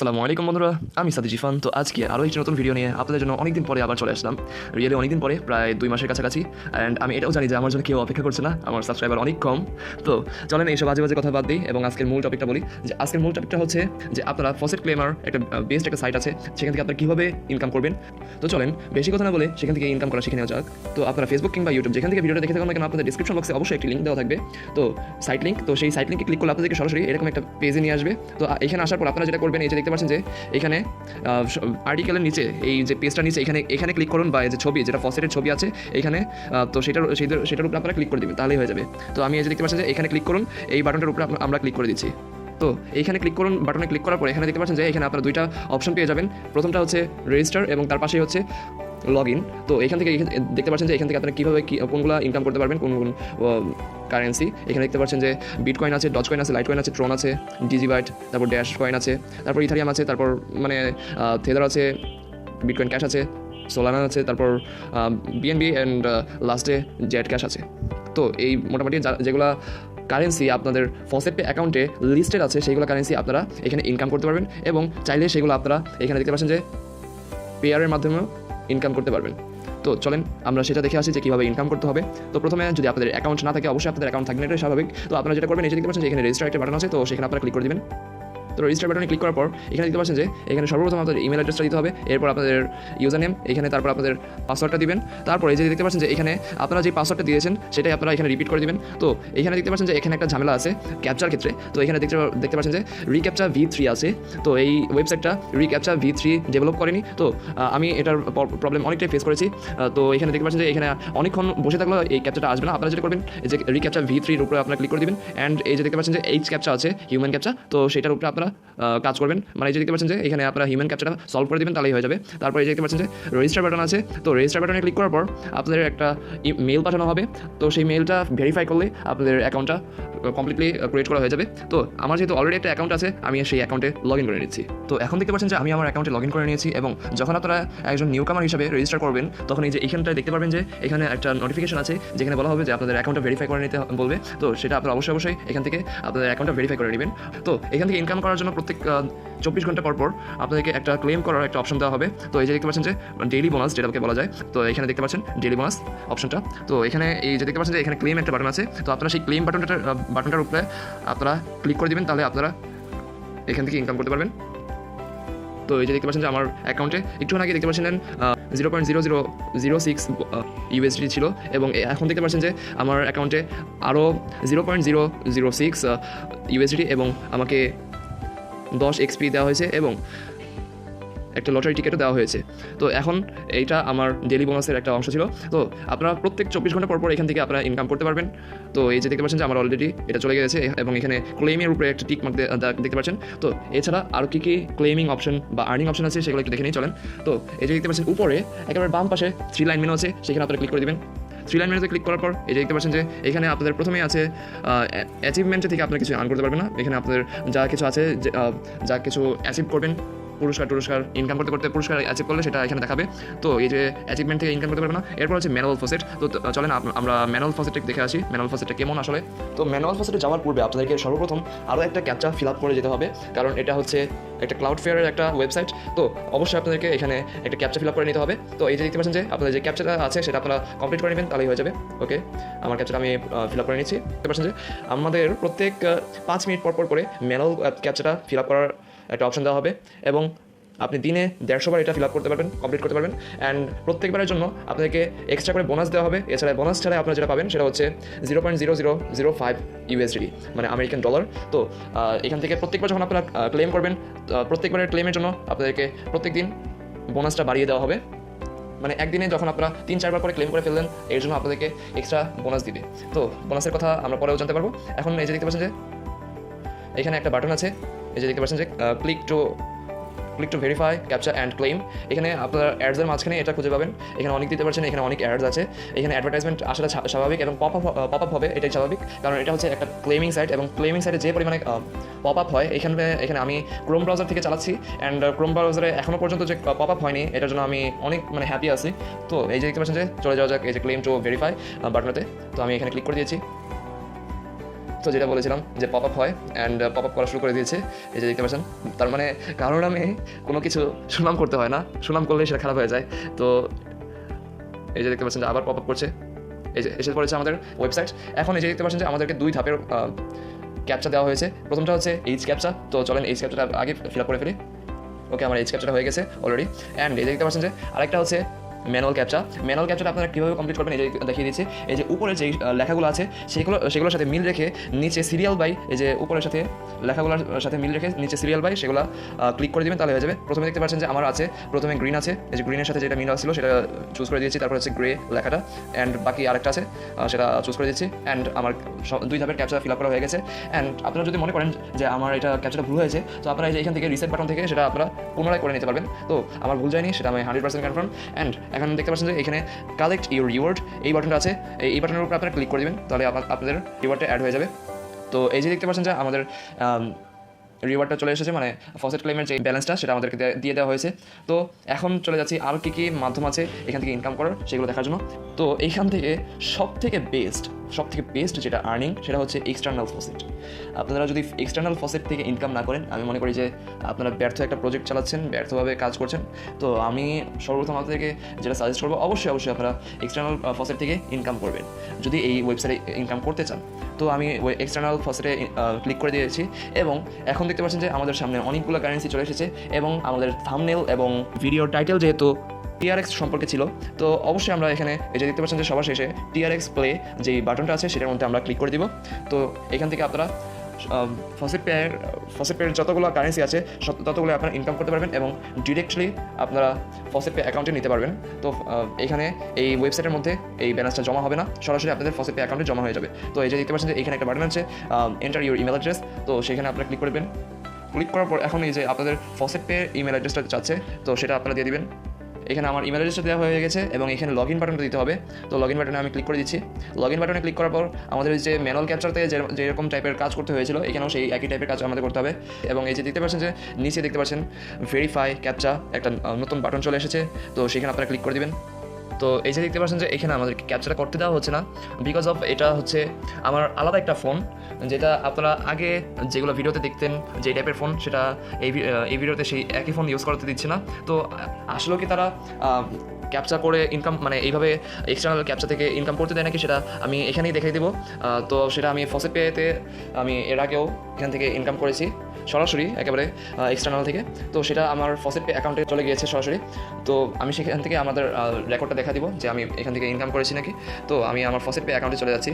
আসসালামু আলাইকুম বন্ধুরা, আমি সাদি জিফান। তো আজকে আরও একটি নতুন ভিডিও নিয়ে আপনাদের জন্য অনেকদিন পরে আবার চলে আসলাম। রিয়েলি অনেকদিন পরে, প্রায় 2 মাসের কাছাকাছি। অ্যান্ড আমি এটাও জানি যে আমার জন্য কেউ অপেক্ষা করছে না, আমার সাবস্ক্রাইবার অনেক কম। তো চলেন এইসব বাজে বাজে কথা বাদ দিই এবং আজকের মূল টপিকটা বলি। যে আজকের মূল টপিকটা হচ্ছে যে আপনারা ফসেট ক্লেমার একটা বেস্ট একটা সাইট আছে, সেখান থেকে আপনারা কীভাবে ইনকাম করবেন। তো চলেন বেশি কথা না বলে সেখান থেকে ইনকাম করা শিখে নেওয়া যাক। তো আপনারা ফেসবুক কিংবা ইউটিউব যেখান থেকে ভিডিওটা দেখে থাকুন না কেন, আপনাদের ডিসক্রিপশন বক্সে অবশ্যই একটি লিঙ্ক দেওয়া থাকবে। তো সাইট লিঙ্ক, তো সেই সাইট লিঙ্কে ক্লিক করলে আপনাদেরকে সরাসরি এরকম একটা পেজে নিয়ে আসবে। তো এখানে আসার পর আপনারা যেটা করবেন, এই যে দেখতে পাচ্ছেন যে এখানে আর্টিকেলের নিচে এই যে পেজটার নিচে এখানে ক্লিক করুন, বা এই যে ছবি, যেটা ফসেটের ছবি আছে এখানে, তো সেটার উপরে আপনারা ক্লিক করে দেবেন, তাহলেই হয়ে যাবে। তো আমি এই যে দেখতে পাচ্ছেন যে এখানে ক্লিক করুন, এই বাটনটার উপরে আমরা ক্লিক করে দিচ্ছি। তো এইখানে ক্লিক করুন, বাটনে ক্লিক করার পর এখানে দেখতে পাচ্ছেন যে এখানে আপনারা দুইটা অপশন পেয়ে যাবেন। প্রথমটা হচ্ছে রেজিস্টার এবং তার পাশেই হচ্ছে লগ ইন। তো এখান থেকে দেখতে পাচ্ছেন যে এখান থেকে আপনারা কীভাবে কোনগুলো ইনকাম করতে পারবেন, কোন কারেন্সি। এখানে দেখতে পাচ্ছেন যে বিটকয়েন আছে, ডজ কয়েন আছে, লাইট কয়েন আছে, ট্রন আছে, ডিজিবাইট, তারপর ড্যাশ কয়েন আছে, তারপর ইথারিয়াম আছে, তারপর মানে থেদার আছে, বিটকয়েন ক্যাশ আছে, সোলানা আছে, তারপর বিএনবি অ্যান্ড লাস্টে জেড ক্যাশ আছে। তো এই মোটামুটি যেগুলো কারেন্সি আপনাদের ফসেট পে অ্যাকাউন্টে লিস্টেড আছে, সেইগুলো কারেন্সি আপনারা এখানে ইনকাম করতে পারবেন এবং চাইলে সেগুলো আপনারা এখানে দেখতে পাচ্ছেন যে পেয়ারের মাধ্যমেও ইনকাম করতে পারবেন। তো চলেন আমরা সেটা দেখে আসি যে কীভাবে ইনকাম করতে হবে। তো প্রথমে যদি আপনাদের অ্যাকাউন্ট না থাকে, অবশ্যই আপনাদের অ্যাকাউন্ট থাকবে, এটাই স্বাভাবিক। তো আপনারা যেটা করবেন, এই যে দেখতে পাচ্ছেন যে এখানে রেজিস্টার একটা বাটন আছে, তো সেখানে আপনারা ক্লিক করে দেবেন। তো রেজিস্টার বাটনে ক্লিক করার পর এখানে দেখতে পাচ্ছেন যে এখানে সর্বপ্রথম আপনাদের ইমেল অ্যাড্রেসটা দিতে হবে, এরপর আপনাদের ইউজার নেম, এখানে তারপর আপনাদের পাসওয়ার্ডটা দিবেন। তারপর এই যে দেখতে পাচ্ছেন যে এখানে আপনারা যে পাসওয়ার্ডটা দিয়েছেন সেটাই আপনারা এখানে রিপিট করে দিবেন। তো এখানে দেখতে পাচ্ছেন যে এখানে একটা ঝামেলা আছে ক্যাপচার ক্ষেত্রে। তো এখানে দেখতে পাচ্ছেন যে রিক্যাপচা V3 আছে। তো এই ওয়েবসাইটটা রিক্যাপচা V3 ডেভেলপ করেনি। তো আমি এটার প্রবলেম অনেকটাই ফেস করেছি। তো এখানে দেখতে পাচ্ছেন যে এখানে অনেকক্ষণ বসে থাকলেও এই ক্যাপচাটা আসবে না। আপনারা যেটা করবেন, এই যে রিক্যাপচা V3-র উপরে আপনারা ক্লিক করে দিবেন। অ্যান্ড এই যে দেখতে পাচ্ছেন যে এইচ ক্যাপচা আছে, হিউম্যান ক্যাপচা, তো সেটার উপরে আপনারা কাজ করবেন। মানে এই যে দেখতে পাচ্ছেন যে এখানে আপনারা হিউম্যান ক্যাপচাটা সলভ করে দেবেন, তাহলেই হয়ে যাবে। তারপর এই যে দেখতে পাচ্ছেন যে রেজিস্টার বাটন আছে। তো রেজিস্টার বাটনে ক্লিক করার পর আপনাদের একটা মেল পাঠানো হবে। তো সেই মেলটা ভেরিফাই করলে আপনাদের অ্যাকাউন্টটা কমপ্লিটলি ক্রিয়েট করা হয়ে যাবে। তো আমার যেহেতু অলরেডি একটা অ্যাকাউন্ট আছে, আমি সেই অ্যাকাউন্টে লগ ইন করে নিচ্ছি। তো এখন দেখতে পাচ্ছেন যে আমি আমার অ্যাকাউন্টে লগ ইন করে নিয়েছি এবং যখন আপনারা একজন নিউ কামার হিসাবে রেজিস্টার করবেন, তখন এই যে এখানটায় দেখতে পারবেন যে এখানে একটা নোটিফিকেশন আছে, যেখানে বলা হবে যে আপনাদের অ্যাকাউন্টটা ভেরিফাই করে নিতে বলবে। তো সেটা আপনারা অবশ্যই এখান থেকে আপনাদের অ্যাকাউন্টটা ভেরিফাই করে নেবেন। তো এখান থেকে ইনকাম করার জন্য প্রত্যেক 24 ঘন্টা পর আপনাদেরকে একটা ক্লেম করার একটা অপশন দেওয়া হবে। তো এই যে দেখতে পাচ্ছেন যে ডেইলি বোনাস যেটাকে বলা যায়, তো এখানে দেখতে পাচ্ছেন ডেইলি বোনাস অপশনটা। তো এখানে এই যে দেখতে পাচ্ছেন যে এখানে ক্লেম একটা বাটন আছে। তো আপনারা সেই ক্লেম বাটনটার উপরে আপনারা ক্লিক করে দেবেন, তাহলে আপনারা এখান থেকে ইনকাম করতে পারবেন। তো এই যে দেখতে পাচ্ছেন যে আমার অ্যাকাউন্টে একটু আগে দেখতে পাচ্ছিলেন 0.0006 USD ছিল, এবং এখন দেখতে পাচ্ছেন যে আমার অ্যাকাউন্টে আরও 0.006 USD এবং আমাকে 10 XP দেওয়া হয়েছে এবং একটা লটারি টিকিটও দেওয়া হয়েছে। তো এখন এইটা আমার ডেইলি বোনাসের একটা অংশ ছিল। তো আপনারা প্রত্যেক 24 ঘন্টা পর এখান থেকে আপনারা ইনকাম করতে পারবেন। তো এই যে দেখতে পাচ্ছেন যে আমার অলরেডি এটা চলে গেছে এবং এখানে ক্লেমের উপরে একটা টিক মার্ক দেখতে পাচ্ছেন। তো এছাড়া আরও কী ক্লেমিং অপশন বা আর্নিং অপশন আছে, সেগুলো একটু দেখে নিয়ে চলেন। তো এই যে দেখতে পাচ্ছেন উপরে একেবারে বাম পাশে 3 লাইন মেনু আছে, সেখানে আপনারা ক্লিক করে দেবেন। 3 লাইন মেনুতে ক্লিক করার পর এই যে দেখতে পাচ্ছেন যে এখানে আপনাদের প্রথমেই আছে অ্যাচিভমেন্ট থেকে আপনারা কিছু আর্ন করতে পারবেন না। এখানে আপনাদের যা কিছু আছে, যা কিছু অ্যাচিভ করবেন, পুরস্কার ইনকাম করতে পুরস্কার অ্যাচিভ করলে সেটা এখানে দেখাবে। তো এই যে অ্যাচিভমেন্ট থেকে ইনকাম করতে পারবে না। এরপর হচ্ছে ম্যানুয়াল ফসেট। তো চলেন আমরা ম্যানুয়াল ফসেটটা দেখে আসি, ম্যানুয়াল ফসেটটা কেমন আসলে। তো ম্যানুয়াল ফসেটে যাওয়ার পূর্বে আপনাদেরকে সর্বপ্রথম আরও একটা ক্যাপচা ফিল আপ করে যেতে হবে, কারণ এটা হচ্ছে একটা ক্লাউড ফেয়ারের একটা ওয়েবসাইট। তো অবশ্যই আপনাদেরকে এখানে একটা ক্যাপচা ফিল আপ করে নিতে হবে। তো এই যে দেখতে পাচ্ছেন যে আপনাদের যে ক্যাপচাটা আছে সেটা আপনারা কমপ্লিট করে নেবেন, তাহলেই হয়ে যাবে। ওকে, আমার ক্যাপচাটা আমি ফিল আপ করে নিচ্ছি। দেখতে পাচ্ছেন যে আমাদের প্রত্যেক 5 মিনিট পর করে ম্যানুয়াল ক্যাপচাটা ফিল আপ করার একটা অপশন দেওয়া হবে এবং আপনি দিনে 150 বার এটা ফিল আপ করতে পারবেন, কমপ্লিট করতে পারবেন। অ্যান্ড প্রত্যেকবারের জন্য আপনাদেরকে এক্সট্রা করে বোনাস দেওয়া হবে। এছাড়া বোনাস ছাড়া আপনারা যেটা পাবেন সেটা হচ্ছে 0.0005 USD, মানে আমেরিকান ডলার। তো এখান থেকে প্রত্যেকবার যখন আপনারা ক্লেম করবেন, প্রত্যেকবারের ক্লেমের জন্য আপনাদেরকে প্রত্যেক দিন বোনাসটা বাড়িয়ে দেওয়া হবে। মানে একদিনে যখন আপনারা 3-4 বার করে ক্লেম করে ফেললেন, এর জন্য আপনাদেরকে এক্সট্রা বোনাস দিবে। তো বোনাসের কথা আমরা পরেও জানতে পারবো। এখন এই যে দেখতে পাচ্ছেন যে এখানে একটা বাটন আছে, এই যে দেখতে পাচ্ছেন যে click to verify captcha and claim. এখানে আপনার অ্যাডসের মাঝখানে এটা খুঁজে পাবেন। এখানে অনেক দিতে পারছেন, এখানে অনেক অ্যাডস আছে। এখানে অ্যাডভার্টাইজমেন্ট আসাটা স্বাভাবিক এবং পপ আপ হবে, এটাই স্বাভাবিক, কারণ এটা হচ্ছে একটা ক্লেমিং সাইট এবং ক্লেমিং সাইটে যে পরিমাণে পপ আপ হয়, এখানে আমি ক্রোম ব্রাউজার থেকে চালাচ্ছি। অ্যান্ড ক্রোম ব্রাউজারে এখনও পর্যন্ত যে পপ আপ হয়নি, এটার জন্য আমি অনেক হ্যাপি আছি। তো এই যে দেখতে পাচ্ছেন যে চলে যাওয়া যাক এই যে ক্লেম টু ভেরিফাই বাটনতে। তো আমি এখানে ক্লিক করে দিয়েছি। তো যেটা বলেছিলাম যে পপ আপ হয় অ্যান্ড পপ আপ করা শুরু করে দিয়েছে, এই যে দেখতে পাচ্ছেন। তার মানে কারোর নামে কোনো কিছু সুনাম করতে হয় না, সুনাম করলে সেটা খারাপ হয়ে যায়। তো এই যে দেখতে পাচ্ছেন যে আবার পপ আপ করছে, এই যে এসে পড়েছে আমাদের ওয়েবসাইট। এখন এই যে দেখতে পাচ্ছেন যে আমাদেরকে 2 ধাপের ক্যাপচা দেওয়া হয়েছে। প্রথমটা হচ্ছে এইচ ক্যাপচা, তো চলেন এইচ ক্যাপচাটা আগে ফিল আপ করে ফেলি। ওকে, আমার এইচ ক্যাপচাটা হয়ে গেছে অলরেডি। অ্যান্ড এই যে দেখতে পাচ্ছেন যে আরেকটা হচ্ছে ম্যানুয়াল ক্যাপচা। ম্যানুয়াল ক্যাপচাটা আপনারা কীভাবে কমপ্লিট করবেন এই যে দেখিয়ে দিচ্ছি। এই যে উপরে যে লেখাগুলো আছে সেগুলোর সাথে মিল রেখে নিচে সিরিয়াল বাই, এই যে উপরের সাথে লেখাগুলোর সাথে মিল রেখে নিচে সিরিয়াল বাই সেগুলো ক্লিক করে দেবেন, তাহলে হয়ে যাবে। প্রথমে দেখতে পাচ্ছেন যে আমার আছে প্রথমে গ্রিন আছে, এই যে গ্রিনের সাথে যেটা মিল ছিল সেটা চুজ করে দিয়েছি। তারপর হচ্ছে গ্রে লেখাটা, অ্যান্ড বাকি আরেকটা আছে সেটা চুজ করে দিচ্ছি। অ্যান্ড আমার 2 ধাপের ক্যাপচা ফিল আপ করা হয়ে গেছে। অ্যান্ড আপনারা যদি মনে করেন যে আমার এটা ক্যাপচাটা ভুল হয়েছে, তো আপনারা এই যে এখান থেকে রিসেট বাটন থেকে সেটা আপনারা পুনরায় করে নিতে পারবেন। তো আমার ভুল যায়নি, সেটা আমি 100% কনফার্ম। অ্যান্ড এখন দেখতে পাচ্ছেন যে এখানে কালেক্ট ইউর রিওয়ার্ড এই বাটনটা আছে, এই বাটনের উপর আপনারা ক্লিক করে দেবেন, তাহলে আপনাদের রিওয়ার্ডটা অ্যাড হয়ে যাবে। তো এই যে দেখতে পাচ্ছেন যে আমাদের রিওয়ার্ডটা চলে এসেছে, মানে ফসেট ক্লেমের যে ব্যালেন্সটা সেটা আমাদেরকে দিয়ে দেওয়া হয়েছে। তো এখন চলে যাচ্ছি আর কী মাধ্যম আছে এখান থেকে ইনকাম করার সেগুলো দেখার জন্য। তো এইখান থেকে সব থেকে বেস্ট যেটা আর্নিং সেটা হচ্ছে এক্সটার্নাল ফসেট। আপনারা যদি এক্সটার্নাল ফসেট থেকে ইনকাম না করেন, আমি মনে করি যে আপনারা ব্যর্থ একটা প্রজেক্ট চালাচ্ছেন, ব্যর্থভাবে কাজ করছেন। তো আমি সর্বপ্রথম আপনাদেরকে যেটা সাজেস্ট করবো, অবশ্যই আপনারা এক্সটার্নাল ফসেট থেকে ইনকাম করবেন যদি এই ওয়েবসাইটে ইনকাম করতে চান। তো আমি এক্সটার্নাল ফসেটে ক্লিক করে দিয়েছি এবং এখন দেখতে পাচ্ছেন যে আমাদের সামনে অনেকগুলো কারেন্সি চলে এসেছে এবং আমাদের থাম্বনেল এবং ভিডিও টাইটেল যেহেতু TRX সম্পর্কে ছিল, তো অবশ্যই আমরা এখানে এই যে দেখতে পাচ্ছেন যে সবার শেষে TRX প্লে যেই বাটনটা আছে সেটার মধ্যে আমরা ক্লিক করে দিব। তো এখান থেকে আপনারা ফসেট পের যতগুলো কারেন্সি আছে ততগুলো আপনারা ইনকাম করতে পারবেন এবং ডিরেক্টলি আপনারা ফসেট পে অ্যাকাউন্টে নিতে পারবেন। তো এখানে এই ওয়েবসাইটের মধ্যে এই ব্যালেন্সটা জমা হবে না, সরাসরি আপনাদের ফসেট পে অ্যাকাউন্টে জমা হয়ে যাবে। তো এই যে দেখতে পাচ্ছেন যে এখানে একটা বাটন আছে এন্টার ইউর ইমেল অ্যাড্রেস, তো সেখানে আপনারা ক্লিক করবেন। ক্লিক করার পর এখন এই যে আপনাদের ফসেট পে ইমেল অ্যাড্রেসটা চাচ্ছে, তো সেটা আপনারা দিয়ে দিবেন। এখানে আমার ইমেল অ্যাড্রেসটা দেওয়া হয়ে গেছে এবং এখানে লগ ইন বাটনটা দিতে হবে। তো লগ ইন বাটনে আমি ক্লিক করে দিচ্ছি। লগ ইন বাটনে ক্লিক করার পর আমাদের যে ম্যানুয়াল ক্যাপচারতে যেরকম টাইপের কাজ করতে হয়েছিল, এখানেও সেই একই টাইপের কাজ আমাদের করতে হবে। এবং এই যে দেখতে পাচ্ছেন যে নিচে দেখতে পাচ্ছেন ভেরিফাই ক্যাপচা একটা নতুন বাটন চলে এসেছে, তো সেখানে আপনারা ক্লিক করে দিবেন। তো এই যে দেখতে পাচ্ছেন যে এখানে আমাদেরকে ক্যাপচারটা করতে দেওয়া হচ্ছে না, বিকজ অফ এটা হচ্ছে আমার আলাদা একটা ফোন, যেটা আপনারা আগে যেগুলো ভিডিওতে দেখতেন যে টাইপের ফোন, সেটা এই ভিডিওতে সেই একই ফোন ইউজ করতে দিচ্ছে না। তো আসলে কি তারা ক্যাপচা করে ইনকাম, মানে এইভাবে এক্সটার্নাল ক্যাপচা থেকে ইনকাম করতে দেয় নাকি, সেটা আমি এখানেই দেখাই দেবো। তো সেটা আমি ফসেট পেতে আমি এর আগেও এখান থেকে ইনকাম করেছি সরাসরি একেবারে এক্সটার্নাল থেকে। তো সেটা আমার ফসেট পে অ্যাকাউন্টে চলে গিয়েছে সরাসরি। তো আমি সেখান থেকে আমাদের রেকর্ডটা দেখা দিব যে আমি এখান থেকে ইনকাম করেছি নাকি। তো আমি আমার ফসেট পে অ্যাকাউন্টে চলে যাচ্ছি।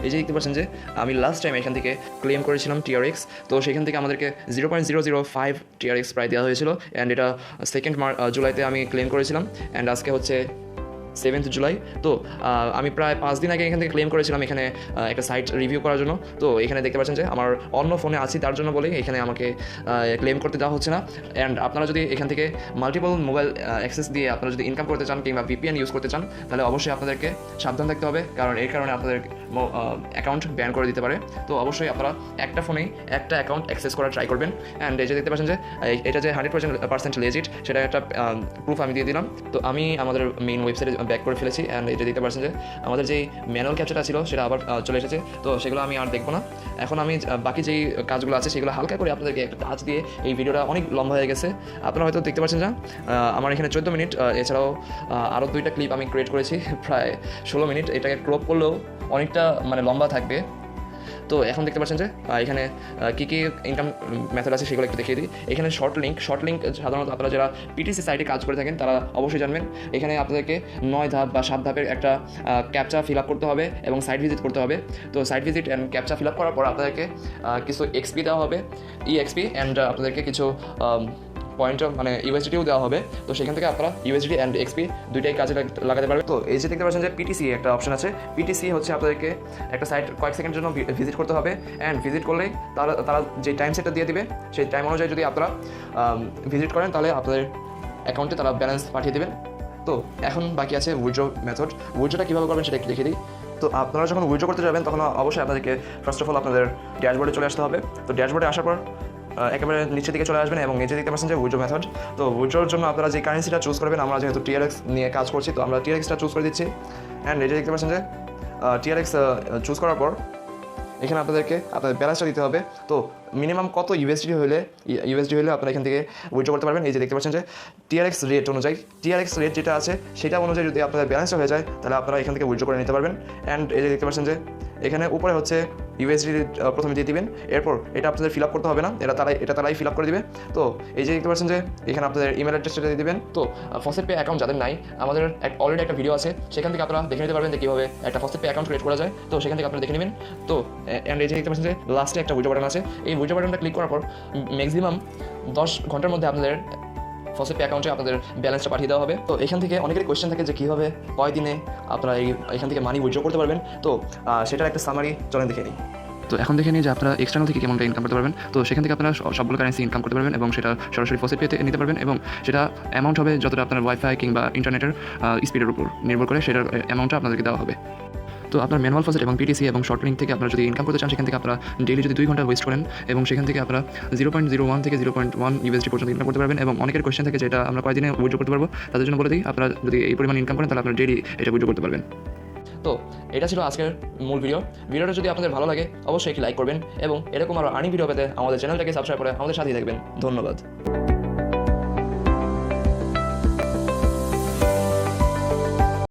এই যে দেখতে পাচ্ছেন যে আমি লাস্ট টাইম এখান থেকে ক্লেম করেছিলাম TRX, তো সেখান থেকে আমাদেরকে 0.005 TRX প্রায় দেওয়া হয়েছিল। অ্যান্ড এটা 2 জুলাইতে আমি ক্লেম করেছিলাম, অ্যান্ড আজকে হচ্ছে 7 জুলাই। তো আমি প্রায় 5 দিন আগে এখান থেকে ক্লেম করেছিলাম এখানে একটা সাইট রিভিউ করার জন্য। তো এখানে দেখতে পাচ্ছেন যে আমার অন্য ফোনে আছি, তার জন্য বলেই এখানে আমাকে ক্লেম করতে দেওয়া হচ্ছে না। অ্যান্ড আপনারা যদি এখান থেকে মাল্টিপল মোবাইল অ্যাক্সেস দিয়ে আপনারা যদি ইনকাম করতে চান কিংবা VPN ইউজ করতে চান, তাহলে অবশ্যই আপনাদেরকে সাবধান থাকতে হবে, কারণ এর কারণে আপনাদের অ্যাকাউন্ট ব্যান করে দিতে পারে। তো অবশ্যই আপনারা একটা ফোনেই একটা অ্যাকাউন্ট অ্যাক্সেস করার ট্রাই করবেন। অ্যান্ড এই যে দেখতে পাচ্ছেন যে এটা যে 100% লেজিট, সেটা একটা প্রুফ আমি দিয়ে দিলাম। তো আমি আমাদের মেইন ওয়েবসাইটে ব্যাক করে ফেলেছি। অ্যান্ড এটা দেখতে পাচ্ছেন যে আমাদের যেই ম্যানুয়াল ক্যাপচারটা ছিল সেটা আবার চলে এসেছে। তো সেগুলো আমি আর দেখবো না। এখন আমি বাকি যেই কাজগুলো আছে সেগুলো হালকা করে আপনাদেরকে একটা কাজ দিয়ে, এই ভিডিওটা অনেক লম্বা হয়ে গেছে, আপনারা হয়তো দেখতে পাচ্ছেন যে আমার এখানে 14 মিনিট, এছাড়াও আরও 2টা ক্লিপ আমি ক্রিয়েট করেছি প্রায় 16 মিনিট। এটাকে ক্রপ করলেও অনেকটা মানে লম্বা থাকবে। তো এখন দেখতে পাচ্ছেন যে এখানে কী কী ইনকাম মেথড আছে সেগুলো একটু দেখিয়ে দিই। এখানে শর্ট লিঙ্ক সাধারণত আপনারা যারা PTC সাইটে কাজ করে থাকেন তারা অবশ্যই জানবেন। এখানে আপনাদেরকে 9 ধাপ বা 7 ধাপের একটা ক্যাপচা ফিল আপ করতে হবে এবং সাইট ভিজিট করতে হবে। তো site visit and captcha fill up করার পর আপনাদেরকে কিছু XP দেওয়া হবে, EXP, অ্যান্ড আপনাদেরকে কিছু পয়েন্ট মানে USDTও দেওয়া হবে। তো সেখান থেকে আপনারা USDT অ্যান্ড XP দুইটাই কাজে লাগাতে পারবেন। তো এই যে দেখতে পাচ্ছেন যে PTC একটা অপশন আছে। PTC হচ্ছে আপনাদেরকে একটা সাইট কয়েক সেকেন্ডের জন্য ভিজিট করতে হবে, অ্যান্ড ভিজিট করলেই তারা যে টাইম সেটটা দিয়ে দিবে সেই টাইম অনুযায়ী যদি আপনারা ভিজিট করেন, তাহলে আপনাদের অ্যাকাউন্টে তারা ব্যালেন্স পাঠিয়ে দেবেন। তো এখন বাকি আছে উইথড্র মেথড। উইথড্রটা কীভাবে করবেন সেটা একটু দেখিয়ে দিই। তো আপনারা যখন উইথড্র করতে যাবেন তখন অবশ্যই আপনাদেরকে ফার্স্ট অফ অল আপনাদের ড্যাশবোর্ডে চলে আসতে হবে। তো ড্যাশবোর্ডে আসার পর একেবারে নিচের দিকে চলে আসবেন এবং নিচে দেখতে পাচ্ছেন যে উইথড্র মেথড। তো উইথড্রর জন্য আপনারা যে কারেন্সিটা চুজ করবেন, আমরা যেহেতু TRX নিয়ে কাজ করছি তো আমরা TRXটা চুজ করে দিচ্ছি। অ্যান্ড এই যে দেখতে পাচ্ছেন যে TRX চুজ করার পর এখানে আপনাদের ব্যালেন্সটা দিতে হবে। তো মিনিমাম কত ইউএসডি হলে আপনারা এখান থেকে উইথড্র করতে পারবেন। এই যে দেখতে পাচ্ছেন যে টিআরএক্স রেট অনুযায়ী যেটা আছে সেটা অনুযায়ী যদি আপনাদের ব্যালেন্সটা হয়ে যায় তাহলে আপনারা এখান থেকে উইথড্র করে নিতে পারবেন। অ্যান্ড এই যে দেখতে পাচ্ছেন যে এখানে উপরে হচ্ছে ইউএসডি প্রথমে দিয়ে দিবেন, এরপর এটা আপনাদের ফিল আপ করতে হবে না, এটা তারাই ফিল আপ করে দিবে। তো এই যে দেখতে পাচ্ছেন যে এখানে আপনাদের ইমেল অ্যাড্রেসটা দিয়ে দিবেন। তো ফসেট পে অ্যাকাউন্ট যাদের নাই, আমাদের অলরেডি একটা ভিডিও আছে, সেখান থেকে আপনারা দেখে নিতে পারবেন যে কীভাবে একটা ফসেট পে অ্যাকাউন্ট ক্রিয়েট করা যায়। তো সেখান থেকে আপনারা দেখে নেবেন। তো অ্যান্ড এই যে দেখতে পাচ্ছেন যে লাস্টে একটা উইথড্র বাটন আছে, এই উইথড্র বাটনটা ক্লিক করার পর ম্যাক্সিমাম 10 ঘন্টার মধ্যে আপনাদের ফসেট পে অ্যাকাউন্টে আপনাদের ব্যালেন্সটা পাঠিয়ে দেওয়া হবে। তো এখান থেকে অনেকেরই কোয়েশ্চেন থাকে যে কীভাবে কয় দিনে আপনারা এখান থেকে মানি উইথড্র করতে পারবেন। তো সেটার একটা সামারি চলেন দেখে নিই। তো এখন দেখে নিই যে আপনারা এক্সটার্নাল থেকে কেমনটা ইনকাম করতে পারবেন। তো সেখান থেকে আপনারা সবগুলো কারেন্সি ইনকাম করতে পারবেন এবং সেটা সরাসরি ফসেট পেতে নিতে পারবেন এবং সেটা অ্যামাউন্ট হবে যতটা আপনার ওয়াইফাই কিংবা ইন্টারনেটের স্পিডের উপর নির্ভর করে সেটার অ্যামাউন্টটা আপনাদেরকে দেওয়া হবে। তো আপনার ম্যানুয়াল ফসেট এবং পিটিসি এবং শর্ট লিঙ্ক থেকে আপনারা যদি ইনকাম করতে চান সেখান থেকে আপনারা ডেইলি যদি 2 ঘন্টা ওয়েস্ট করেন এবং সেখান থেকে আপনারা 0.01 থেকে 0.1 ইউএসডি পর্যন্ত ইনকাম করতে পারবেন। এবং অনেকের কোয়েশ্চেন থাকে যে এটা আমরা কয়দিনে উইথড্র করতে পারবো, তাদের জন্য বলে দিই আপনারা যদি এই পরিমাণ ইনকাম করেন তাহলে আপনারা ডেইলি এটা উইথড্র করতে পারবেন। তো এটা ছিল আজকের মূল ভিডিওটা যদি আপনাদের ভালো লাগে অবশ্যই একটি লাইক করবেন এবং এরকম আরও আর্নিং ভিডিও পেতে আমাদের চ্যানেলটাকে সাবস্ক্রাইব করে আমাদের সাথেই থাকবেন। ধন্যবাদ।